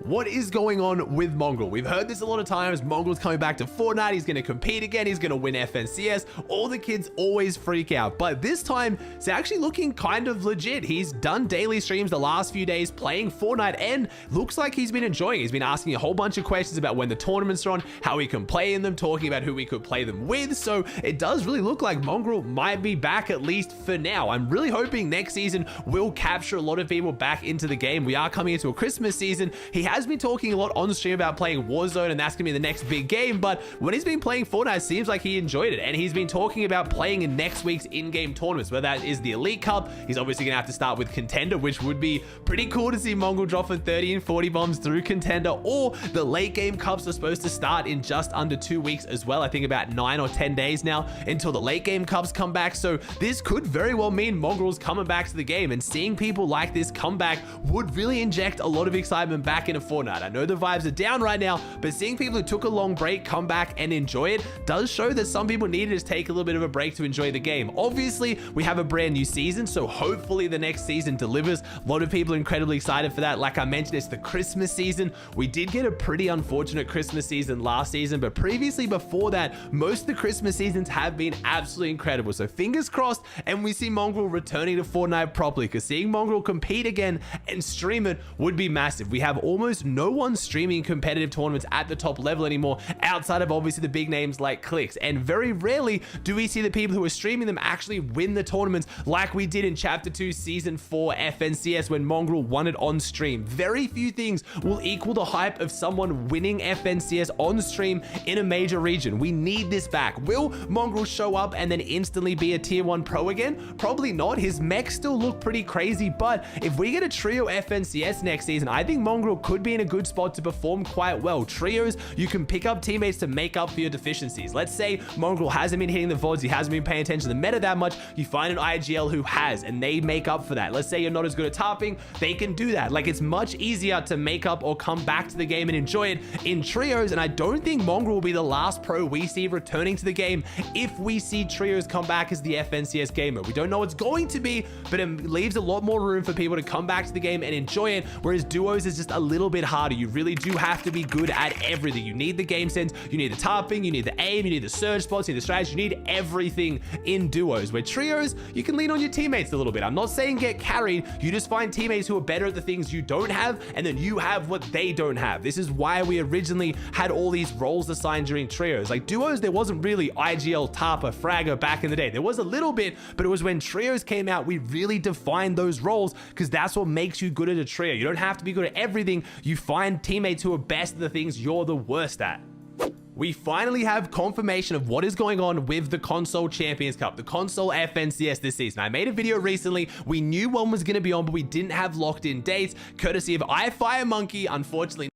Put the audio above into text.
What is going on with Mongral? We've heard this a lot of times. Mongral's coming back to Fortnite. He's going to compete again. He's going to win FNCS. All the kids always freak out. But this time, it's actually looking kind of legit. He's done daily streams the last few days playing Fortnite and looks like he's been enjoying it. He's been asking a whole bunch of questions about when the tournaments are on, how he can play in them, talking about who we could play them with. So it does really look like Mongral might be back, at least for now. I'm really hoping next season will capture a lot of people back into the game. We are coming into a Christmas season. He has been talking a lot on stream about playing Warzone, and that's gonna be the next big game, but when he's been playing Fortnite, it seems like he enjoyed it, and he's been talking about playing in next week's in-game tournaments, whether that is the Elite Cup. He's obviously gonna have to start with Contender, which would be pretty cool to see Mongral drop for 30 and 40 bombs through Contender, or the late game cups are supposed to start in just under 2 weeks as well. I think about 9 or 10 days now until the late game cups come back, so this could very well mean Mongral's coming back to the game, and seeing people like this come back would really inject a lot of excitement back into Fortnite. I know the vibes are down right now, but seeing people who took a long break come back and enjoy it does show that some people needed to just take a little bit of a break to enjoy the game. Obviously, we have a brand new season, so hopefully the next season delivers. A lot of people are incredibly excited for that. Like I mentioned, it's the Christmas season. We did get a pretty unfortunate Christmas season last season, but previously before that, most of the Christmas seasons have been absolutely incredible. So fingers crossed, and we see Mongral returning to Fortnite properly, because seeing Mongral compete again and stream it would be massive. We have almost no one streaming competitive tournaments at the top level anymore, outside of obviously the big names like Clicks, and very rarely do we see the people who are streaming them actually win the tournaments like we did in Chapter 2 Season 4 FNCS when Mongral won it on stream. Very few things will equal the hype of someone winning FNCS on stream in a major region. We need this back. Will Mongral show up and then instantly be a tier 1 pro again? Probably not. His mechs still look pretty crazy, but if we get a trio FNCS next season, I think Mongral could be in a good spot to perform quite well. Trios, you can pick up teammates to make up for your deficiencies. Let's say Mongral hasn't been hitting the VODs, he hasn't been paying attention to the meta that much, you find an IGL who has, and they make up for that. Let's say you're not as good at tarping, they can do that. Like, it's much easier to make up or come back to the game and enjoy it in trios, and I don't think Mongral will be the last pro we see returning to the game if we see trios come back as the FNCS gamer. We don't know what's going to be, but it leaves a lot more room for people to come back to the game and enjoy it, whereas duos is just a little bit harder. You really do have to be good at everything. You need the game sense, you need the tarping, you need the aim, you need the surge spots, you need the strategy, you need everything in duos. Where trios, you can lean on your teammates a little bit. I'm not saying get carried, you just find teammates who are better at the things you don't have, and then you have what they don't have. This is why we originally had all these roles assigned during trios. Like duos, there wasn't really IGL, Tarper, Fragger back in the day. There was a little bit, but it was when trios came out, we really defined those roles, because that's what makes you good at a trio. You don't have to be good at everything. You find teammates who are best at the things you're the worst at. We finally have confirmation of what is going on with the Console Champions Cup, the Console FNCS this season. I made a video recently. We knew one was going to be on, but we didn't have locked in dates, courtesy of iFireMonkey. Unfortunately,